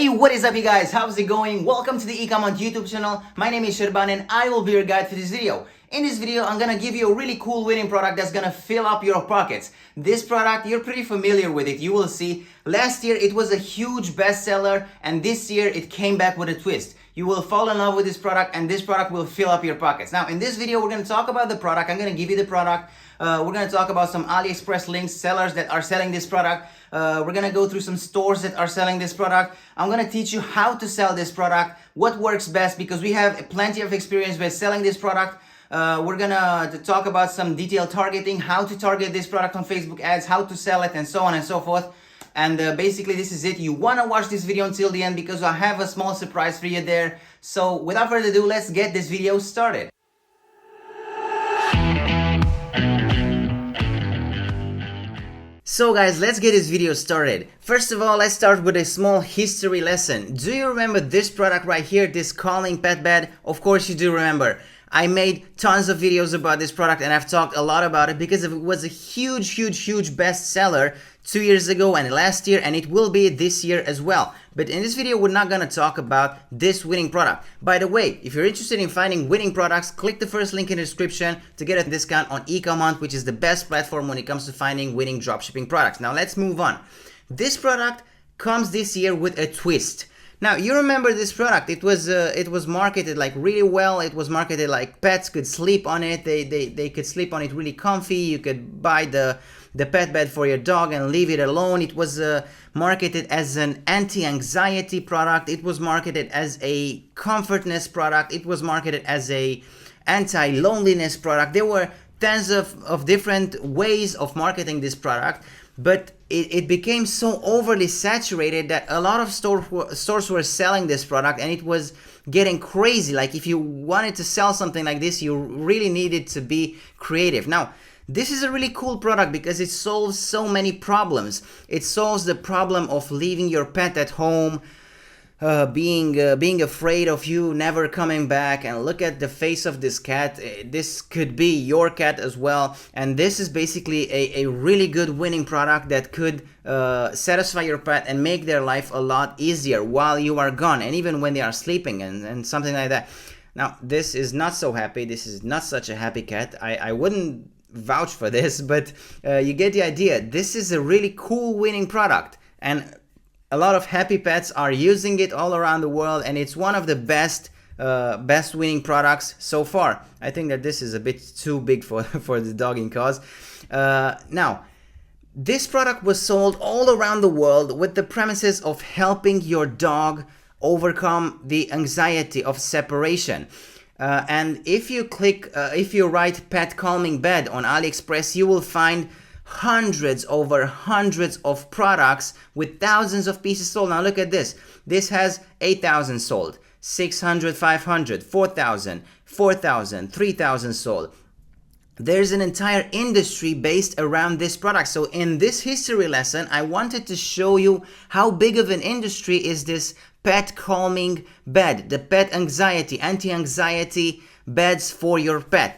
Hey, what is up you guys? How's it going? Welcome to the e-commerce YouTube channel. My name is Shirban and I will be your guide for this video. In this video, I'm gonna give you a really cool winning product that's gonna fill up your pockets. This product, you're pretty familiar with it, you will see. Last year, it was a huge bestseller and this year, it came back with a twist. You will fall in love with this product and this product will fill up your pockets. Now, in this video, we're gonna talk about the product. I'm gonna give you the product. We're gonna talk about some AliExpress links, sellers that are selling this product. We're gonna go through some stores that are selling this product. I'm gonna teach you how to sell this product, what works best, because we have plenty of experience with selling this product. We're gonna talk about some detailed targeting, how to target this product on Facebook ads, how to sell it, and so on and so forth. And basically this is it. You wanna watch this video until the end because I have a small surprise for you there. So without further ado, let's get this video started. So guys, let's get this video started. First of all, let's start with a small history lesson. Do you remember this product right here, this calling pet bed? Of course you do remember. I made tons of videos about this product and I've talked a lot about it because it was a huge bestseller 2 years ago and last year, and it will be this year as well. But in this video, we're not gonna talk about this winning product. By the way, if you're interested in finding winning products, click the first link in the description to get a discount on e-commerce, which is the best platform when it comes to finding winning dropshipping products. Now let's move on. This product comes this year with a twist. Now, you remember this product, it was marketed like really well. It was marketed like pets could sleep on it, they could sleep on it really comfy. You could buy the pet bed for your dog and leave it alone. It was marketed as an anti-anxiety product. It was marketed as a comfortness product. It was marketed as a anti-loneliness product. There were tons of different ways of marketing this product, but it became so overly saturated that a lot of stores were selling this product and it was getting crazy. Like if you wanted to sell something like this, you really needed to be creative. Now, this is a really cool product because it solves so many problems. It solves the problem of leaving your pet at home, being afraid of you never coming back. And look at the face of this cat. This could be your cat as well. And this is basically a really good winning product that could satisfy your pet and make their life a lot easier while you are gone and even when they are sleeping and something like that. Now, this is not so happy. This is not such a happy cat. I wouldn't vouch for this, but you get the idea. This is a really cool winning product and a lot of happy pets are using it all around the world, and it's one of the best winning products so far. I think that this is a bit too big for the dogging cause. Now, this product was sold all around the world with the premises of helping your dog overcome the anxiety of separation. And if you write pet calming bed on AliExpress, you will find over hundreds of products with thousands of pieces sold. Now look at this. This has 8,000 sold, 600, 500, 4,000, 4,000, 3,000 sold. There's an entire industry based around this product. So in this history lesson, I wanted to show you how big of an industry is this pet calming bed, the pet anxiety, anti-anxiety beds for your pet.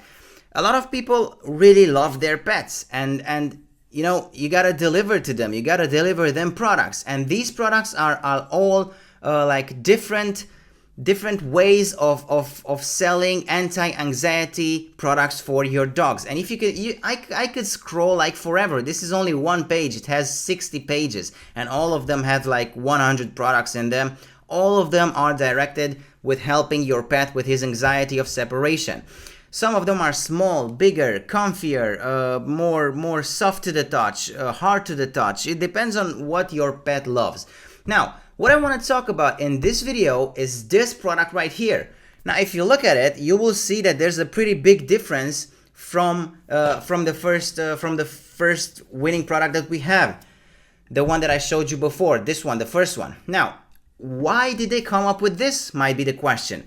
A lot of people really love their pets and you know, you gotta deliver to them. You gotta deliver them products, and these products are all like different ways of selling anti-anxiety products for your dogs. And if you could, I could scroll like forever. This is only one page. It has 60 pages, and all of them have like 100 products in them. All of them are directed with helping your pet with his anxiety of separation. Some of them are small, bigger, comfier, more soft to the touch, hard to the touch. It depends on what your pet loves. Now, what I want to talk about in this video is this product right here. Now, if you look at it, you will see that there's a pretty big difference from the first winning product that we have, the one that I showed you before. This one, the first one. Now, why did they come up with this? Might be the question.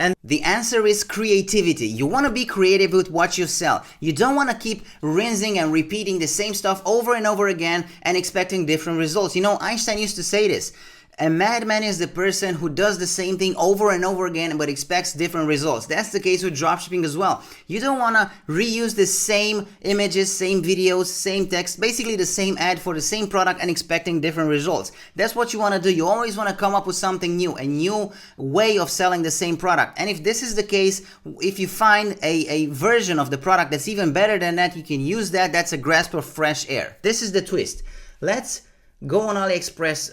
And the answer is creativity. You want to be creative with what you sell. You don't want to keep rinsing and repeating the same stuff over and over again and expecting different results. You know, Einstein used to say this. A madman is the person who does the same thing over and over again but expects different results. That's the case with dropshipping as well. You don't want to reuse the same images, same videos, same text, basically the same ad for the same product and expecting different results. That's what you want to do. You always want to come up with something new, a new way of selling the same product. And if this is the case, if you find a version of the product that's even better than that, you can use that. That's a grasp of fresh air. This is the twist. Let's go on AliExpress,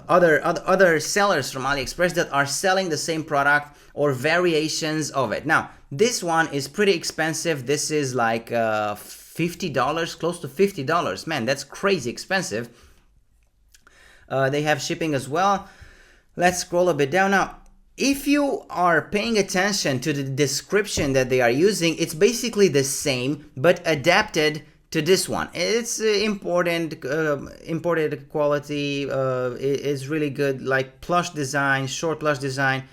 other sellers from AliExpress that are selling the same product or variations of it. Now, this one is pretty expensive. This is like $50, close to $50. Man, that's crazy expensive. They have shipping as well. Let's scroll a bit down. Now, if you are paying attention to the description that they are using, it's basically the same, but adapted to this one. It's imported quality, is really good, like plush design, short plush design,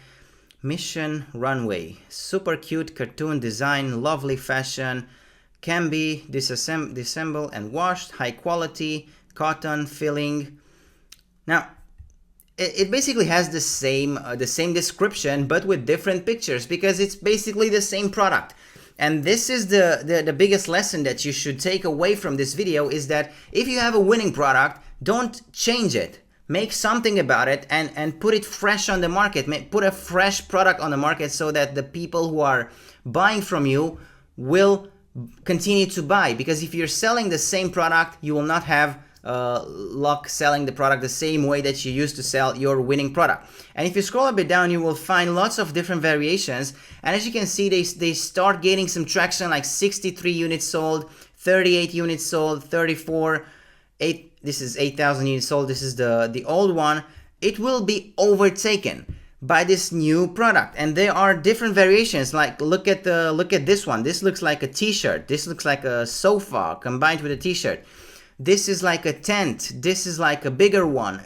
mission runway, super cute cartoon design, lovely fashion, can be disassembled and washed, high quality, cotton filling. Now, it basically has the same description, but with different pictures, because it's basically the same product. And this is the biggest lesson that you should take away from this video, is that if you have a winning product, don't change it. Make something about it and put it fresh on the market. Put a fresh product on the market so that the people who are buying from you will continue to buy. Because if you're selling the same product, you will not have luck selling the product the same way that you used to sell your winning product. And if you scroll a bit down, you will find lots of different variations, and as you can see, they start gaining some traction, like 63 units sold, 38 units sold, 34, 8, this is 8,000 units sold. This is the old one. It will be overtaken by this new product, and there are different variations. Like look at this one. This looks like a t-shirt. This looks like a sofa combined with a t-shirt. This is like a tent. This is like a bigger one.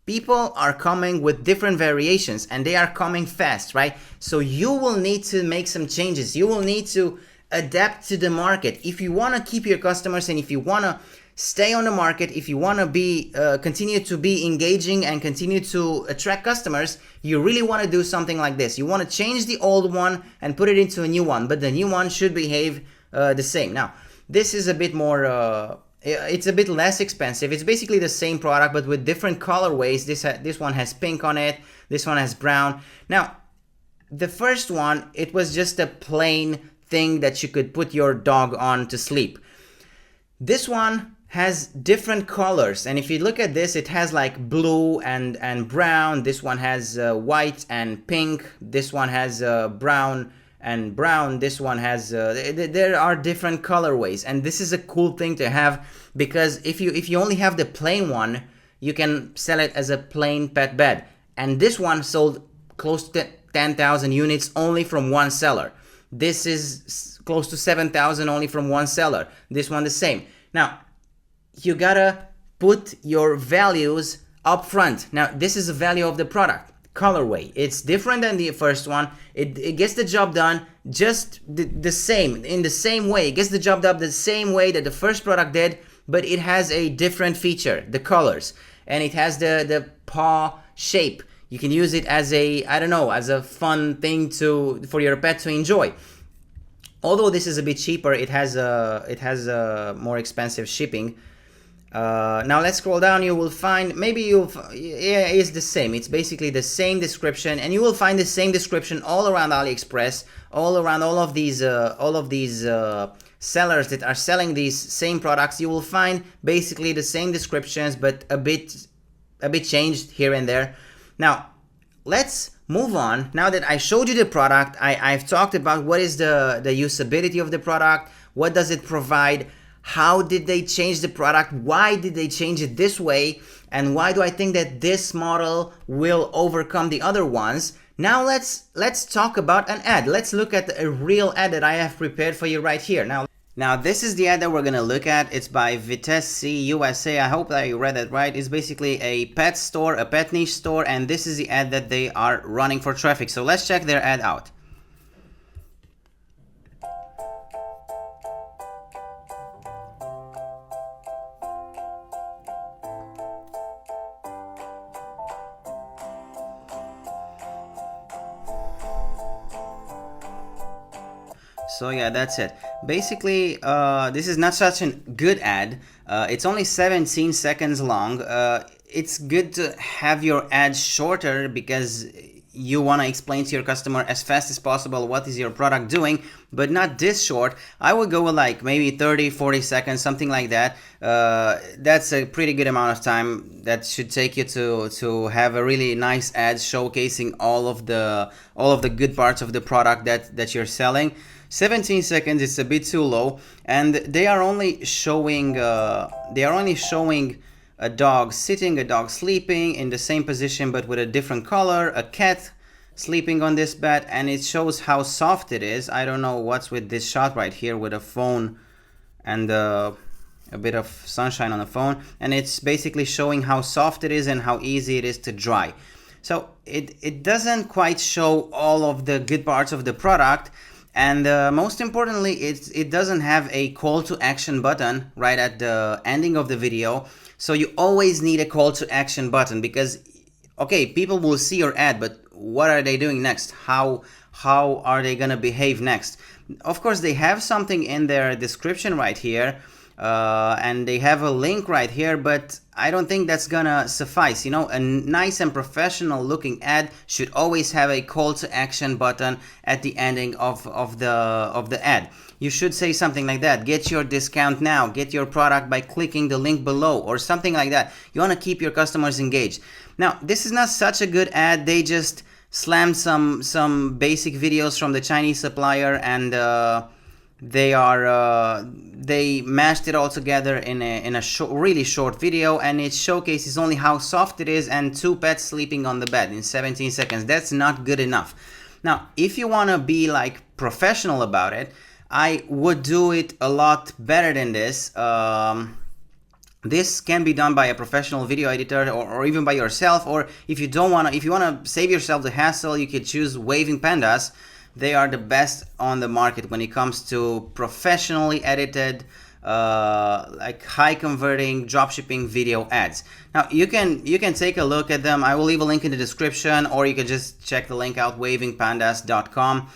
People are coming with different variations, and they are coming fast, right? So you will need to make some changes. You will need to adapt to the market. If you want to keep your customers, and if you want to stay on the market, if you want to be continue to be engaging and continue to attract customers, you really want to do something like this. You want to change the old one and put it into a new one, but the new one should behave the same. Now, this is a bit more it's a bit less expensive. It's basically the same product, but with different colorways. This one has pink on it. This one has brown. Now, the first one, it was just a plain thing that you could put your dog on to sleep. This one has different colors, and if you look at this, it has like blue and brown. This one has white and pink. This one has brown and brown. This one has there are different colorways, and this is a cool thing to have, because if you only have the plain one, you can sell it as a plain pet bed. And this one sold close to 10,000 units only from one seller. This is close to 7,000 only from one seller. This one the same. Now, you gotta put your values up front. Now, this is the value of the product. Colorway, it's different than the first one. It gets the job done just the same, in the same way. It gets the job done the same way that the first product did, but it has a different feature, the colors, and it has the paw shape. You can use it as a, I don't know, as a fun thing for your pet to enjoy. Although this is a bit cheaper, it has more expensive shipping. Now let's scroll down. You will find, it's the same. It's basically the same description, and you will find the same description all around AliExpress, all around all of these sellers that are selling these same products. You will find basically the same descriptions, but a bit changed here and there. Now, let's move on. Now that I showed you the product, I've talked about what is the usability of the product, what does it provide, how did they change the product, why did they change it this way, and why do I think that this model will overcome the other ones. Now let's talk about an ad. Let's look at a real ad that I have prepared for you right here. Now this is the ad that we're gonna look at. It's by Vitesse USA. I hope that you read it right. It's basically a pet store, a pet niche store, and this is the ad that they are running for traffic. So let's check their ad out. So yeah, that's it. Basically, this is not such a good ad. It's only 17 seconds long. It's good to have your ad shorter because you want to explain to your customer as fast as possible what is your product doing, but not this short. I would go with like maybe 30-40 seconds, something like that. That's a pretty good amount of time that should take you to have a really nice ad showcasing all of the good parts of the product that you're selling. 17 seconds is a bit too low, and they are only showing a dog sitting, a dog sleeping in the same position but with a different color, a cat sleeping on this bed, and it shows how soft it is. I don't know what's with this shot right here with a phone and a bit of sunshine on the phone, and it's basically showing how soft it is and how easy it is to dry. So it doesn't quite show all of the good parts of the product, and most importantly, it doesn't have a call to action button right at the ending of the video. So you always need a call to action button because, okay, people will see your ad, but what are they doing next? How are they gonna behave next? Of course, they have something in their description right here, and they have a link right here, but I don't think that's gonna suffice. You know, a nice and professional looking ad should always have a call to action button at the ending of the ad. You should say something like that: get your discount now, get your product by clicking the link below, or something like that. You want to keep your customers engaged. Now, this is not such a good ad. They just slammed some basic videos from the Chinese supplier, and they mashed it all together in a really short video, and it showcases only how soft it is and 2 pets sleeping on the bed in 17 seconds. That's not good enough. Now, if you want to be like professional about it, I would do it a lot better than this. This can be done by a professional video editor, or even by yourself. Or if you want to save yourself the hassle, you could choose Waving Pandas. They are the best on the market when it comes to professionally edited, like high converting dropshipping video ads. Now you can take a look at them. I will leave a link in the description, or you can just check the link out, wavingpandas.com.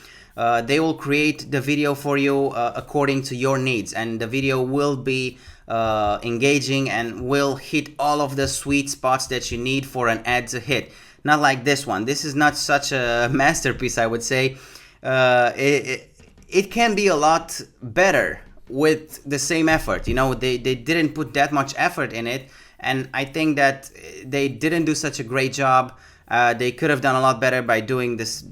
They will create the video for you according to your needs, and the video will be engaging and will hit all of the sweet spots that you need for an ad to hit. Not like this one. This is not such a masterpiece, I would say. It can be a lot better with the same effort. You know, they didn't put that much effort in it, and I think that they didn't do such a great job. They could have done a lot better by doing this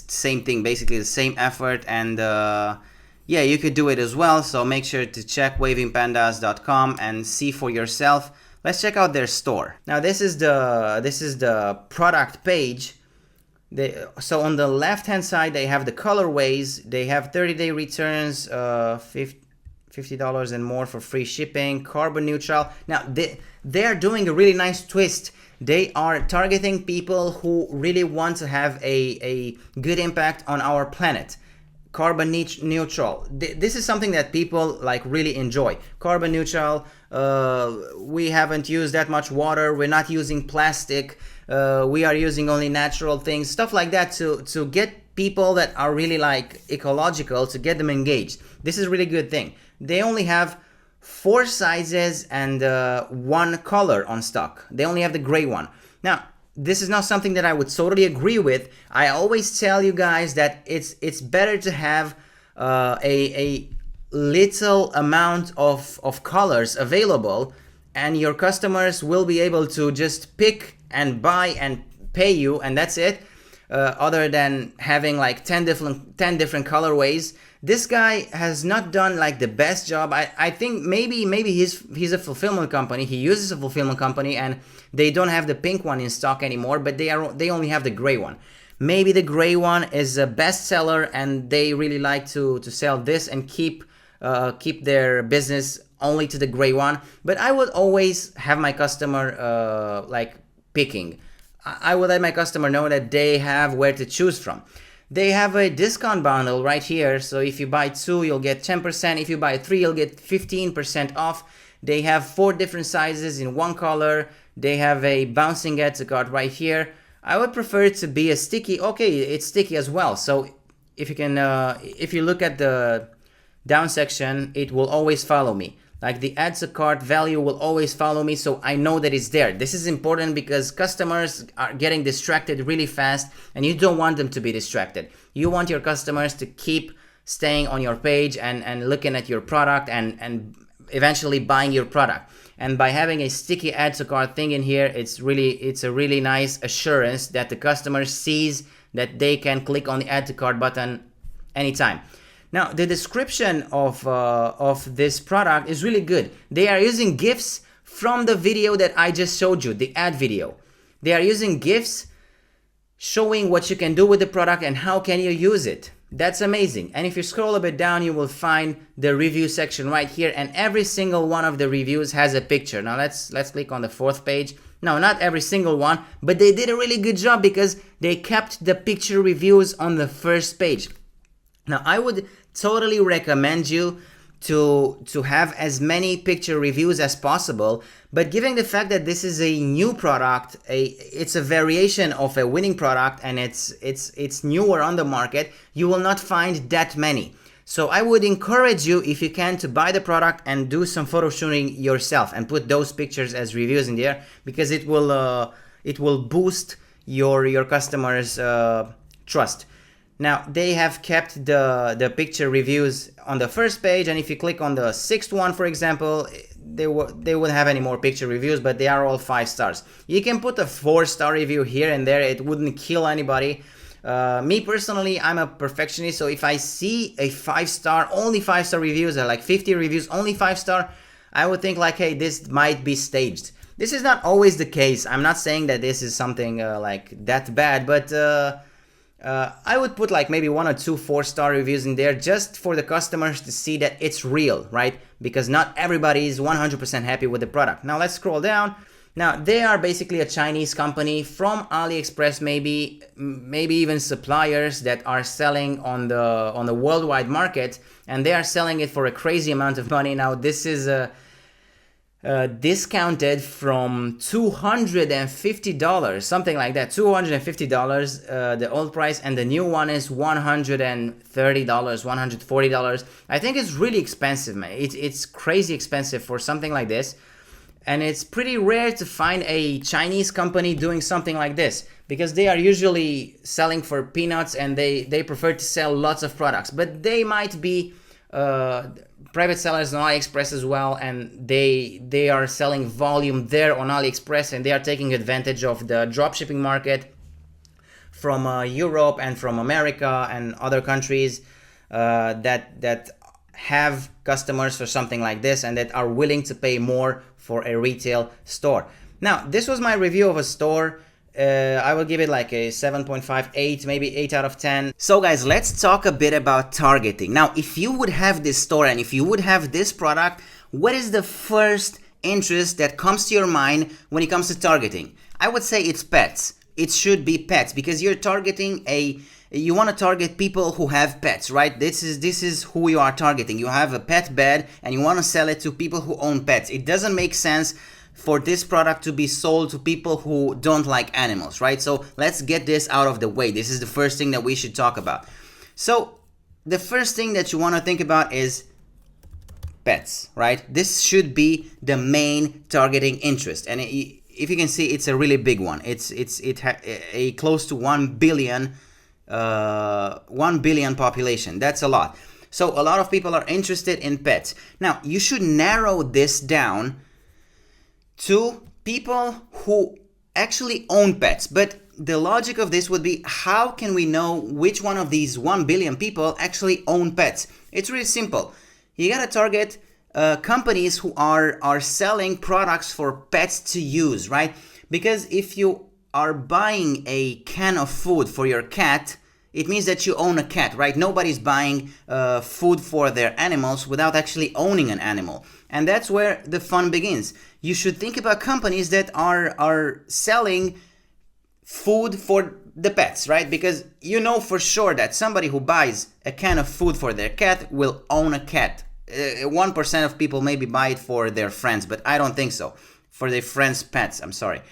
same thing, basically the same effort, and yeah, you could do it as well. So make sure to check wavingpandas.com and see for yourself. Let's check out their store. Now this is the product page. So on the left hand side they have the colorways. They have 30-day returns, $50 and more for free shipping, carbon neutral. Now they are doing a really nice twist. They are targeting people who really want to have a good impact on our planet. Carbon neutral. This is something that people like really enjoy. Carbon neutral. We haven't used that much water. We're not using plastic. We are using only natural things. Stuff like that to get people that are really like ecological, to get them engaged. This is a really good thing. They only have 4 sizes and 1 color on stock. They only have the gray one. Now, this is not something that I would totally agree with. I always tell you guys that it's better to have a little amount of colors available, and your customers will be able to just pick and buy and pay you, and that's it. Other than having like 10 different colorways. This guy has not done like the best job. I think maybe he's a fulfillment company. He uses a fulfillment company, and they don't have the pink one in stock anymore, but they only have the gray one. Maybe the gray one is a bestseller, and they really like to sell this and keep their business only to the gray one. But I would always have my customer like picking. I would let my customer know that they have where to choose from. They have a discount bundle right here. So if you buy 2, you'll get 10%. If you buy 3, you'll get 15% off. They have 4 different sizes in 1 color. They have a bouncing add to cart right here. I would prefer it to be a sticky. Okay, it's sticky as well. So if you look at the down section, it will always follow me. Like the add to cart value will always follow me, so I know that it's there. This is important because customers are getting distracted really fast, and you don't want them to be distracted. You want your customers to keep staying on your page and looking at your product and eventually buying your product. And by having a sticky add to cart thing in here, it's a really nice assurance that the customer sees that they can click on the add to cart button anytime. Now, the description of this product is really good. They are using GIFs from the video that I just showed you, the ad video. They are using GIFs showing what you can do with the product and how can you use it. That's amazing. And if you scroll a bit down, you will find the review section right here, and every single one of the reviews has a picture. Now let's click on the fourth page. No, not every single one, but they did a really good job because they kept the picture reviews on the first page. Now, I would totally recommend you to have as many picture reviews as possible, but given the fact that this is a new product, it's a variation of a winning product, and it's newer on the market, you will not find that many. So I would encourage you, if you can, to buy the product and do some photo shooting yourself and put those pictures as reviews in there, because it will boost your customers' trust. Now, they have kept the picture reviews on the first page, and if you click on the sixth one, for example, they wouldn't have any more picture reviews, but they are all 5 stars. You can put a 4-star review here and there, it wouldn't kill anybody. Me personally, I'm a perfectionist, so if I see a 5-star, only 5-star reviews, like 50 reviews, only 5-star, I would think like, hey, this might be staged. This is not always the case. I'm not saying that this is something like that bad, but I would put like maybe 1 or 2 4-star reviews in there just for the customers to see that it's real, right? Because not everybody is 100% happy with the product. Now let's scroll down. Now they are basically a Chinese company from AliExpress, maybe even suppliers that are selling on the worldwide market, and they are selling it for a crazy amount of money. Now this is discounted from $250, something like that, $250, the old price, and the new one is $130, $140. I think it's really expensive, man. It's crazy expensive for something like this, and it's pretty rare to find a Chinese company doing something like this, because they are usually selling for peanuts, and they prefer to sell lots of products, but they might be private sellers on AliExpress as well, and they are selling volume there on AliExpress, and they are taking advantage of the dropshipping market from Europe and from America and other countries that have customers for something like this and that are willing to pay more for a retail store. Now, this was my review of a store. I will give it like a 7.5, 8, maybe 8 out of 10. So guys, let's talk a bit about targeting. Now, if you would have this store and if you would have this product, what is the first interest that comes to your mind when it comes to targeting? I would say it's pets. It should be pets, because you're targeting you want to target people who have pets, right? This is who you are targeting. You have a pet bed and you want to sell it to people who own pets. It doesn't make sense for this product to be sold to people who don't like animals, right? So let's get this out of the way. This is the first thing that we should talk about. So the first thing that you want to think about is pets, right? This should be the main targeting interest. And if you can see, it's a really big one. It a close to 1 billion population. That's a lot. So a lot of people are interested in pets. Now, you should narrow this down to people who actually own pets. But the logic of this would be, how can we know which one of these 1 billion people actually own pets? It's really simple. You gotta target companies who are selling products for pets to use, right? Because if you are buying a can of food for your cat, it means that you own a cat, right? Nobody's buying food for their animals without actually owning an animal. And that's where the fun begins. You should think about companies that are selling food for the pets, right? Because you know for sure that somebody who buys a can of food for their cat will own a cat. 1% of people maybe buy it for their friends, but I don't think so. For their friends' pets, I'm sorry.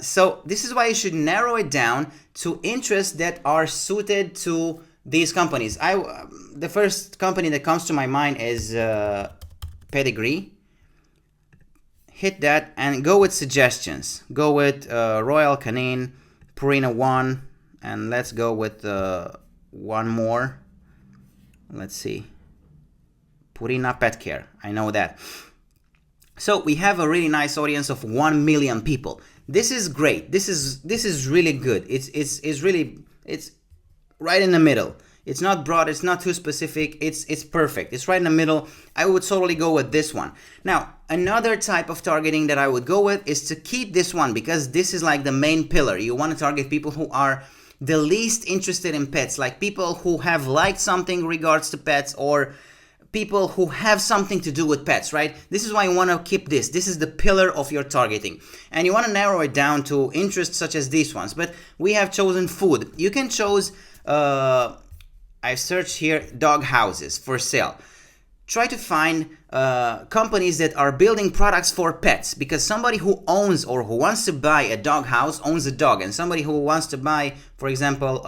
So this is why you should narrow it down to interests that are suited to these companies. The first company that comes to my mind is Pedigree. Hit that and go with suggestions. Go with Royal Canin, Purina 1, and let's go with one more. Let's see. Purina Pet Care. I know that. So we have a really nice audience of 1 million people. This is great. This is really good. It's right in the middle. It's not broad, it's not too specific, it's perfect. It's right in the middle. I would totally go with this one. Now, another type of targeting that I would go with is to keep this one, because this is like the main pillar. You want to target people who are the least interested in pets, like people who have liked something regards to pets, or people who have something to do with pets, right? This is why you want to keep this. This is the pillar of your targeting. And you want to narrow it down to interests such as these ones. But we have chosen food. You can choose, I've searched here, dog houses for sale. Try to find companies that are building products for pets, because somebody who owns or who wants to buy a dog house owns a dog, and somebody who wants to buy, for example,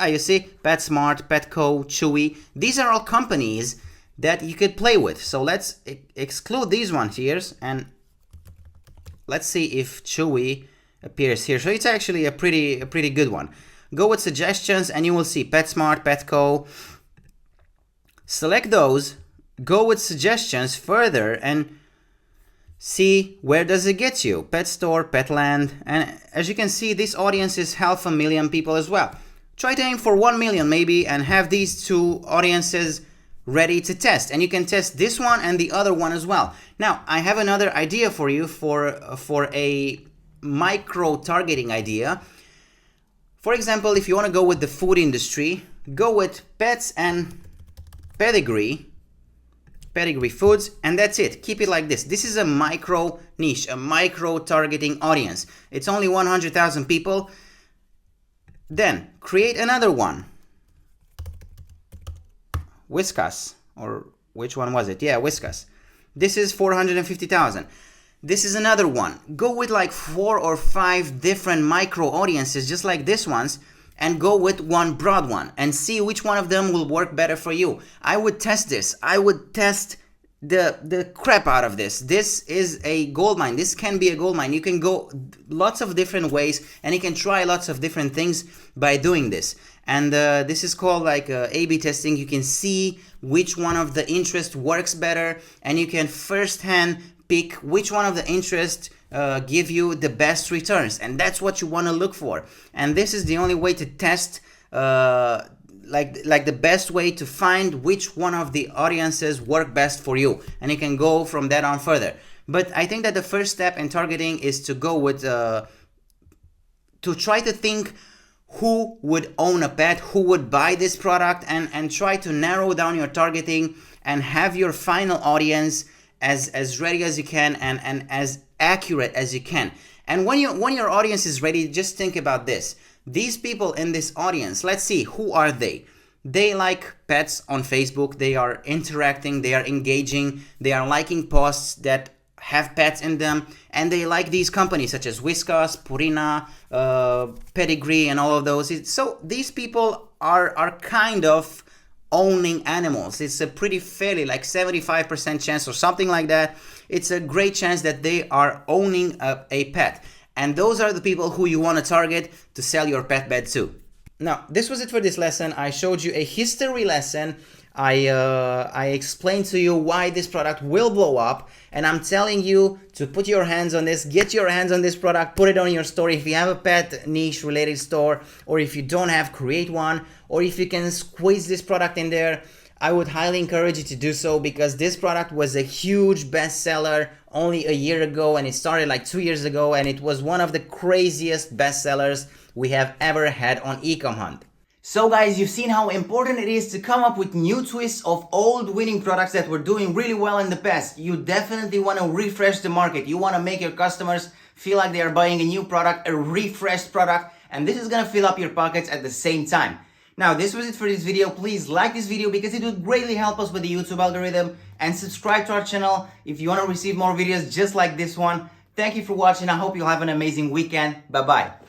you see, PetSmart, Petco, Chewy. These are all companies that you could play with. So let's exclude these ones here, and let's see if Chewy appears here. So it's actually a pretty good one. Go with suggestions and you will see PetSmart, Petco. Select those, go with suggestions further and see where does it get you. Pet store, Petland, and as you can see, this audience is 500,000 people as well. Try to aim for 1 million maybe and have these two audiences ready to test. And you can test this one and the other one as well. Now, I have another idea for you for a micro targeting idea. For example, if you want to go with the food industry, go with pets and Pedigree Foods, and that's it. Keep it like this. This is a micro niche, a micro targeting audience. It's only 100,000 people. Then create another one. Whiskas, or which one was it? Yeah, Whiskas. This is 450,000. This is another one. Go with like 4 or 5 different micro audiences, just like this ones, and go with one broad one and see which one of them will work better for you. I would test this. I would test the crap out of this. This is a gold mine. This can be a gold mine. You can go lots of different ways and you can try lots of different things by doing this. And this is called like A/B testing. You can see which one of the interest works better, and you can firsthand pick which one of the interest give you the best returns, and that's what you want to look for. And this is the only way to test, like the best way to find which one of the audiences work best for you, and you can go from that on further. But I think that the first step in targeting is to go with to try to think who would own a pet, who would buy this product, and try to narrow down your targeting and have your final audience as ready as you can and as accurate as you can. And when your audience is ready, just think about this. These people in this audience, let's see, who are they? They like pets on Facebook, they are interacting, they are engaging, they are liking posts that have pets in them, and they like these companies such as Whiskas, Purina, Pedigree, and all of those. So these people are kind of owning animals. It's a pretty fairly like 75% chance or something like that. It's a great chance that they are owning a pet. And those are the people who you want to target to sell your pet bed to. Now, this was it for this lesson. I showed you a history lesson. I explained to you why this product will blow up, and I'm telling you to put your hands on this, get your hands on this product, put it on your store. If you have a pet niche related store, or if you don't have, create one, or if you can squeeze this product in there, I would highly encourage you to do so, because this product was a huge bestseller only a year ago, and it started like 2 years ago, and it was one of the craziest bestsellers we have ever had on Ecom Hunt. So guys, you've seen how important it is to come up with new twists of old winning products that were doing really well in the past. You definitely want to refresh the market. You want to make your customers feel like they are buying a new product, a refreshed product, and this is going to fill up your pockets at the same time. Now, this was it for this video. Please like this video because it would greatly help us with the YouTube algorithm, and subscribe to our channel if you want to receive more videos just like this one. Thank you for watching. I hope you'll have an amazing weekend. Bye-bye.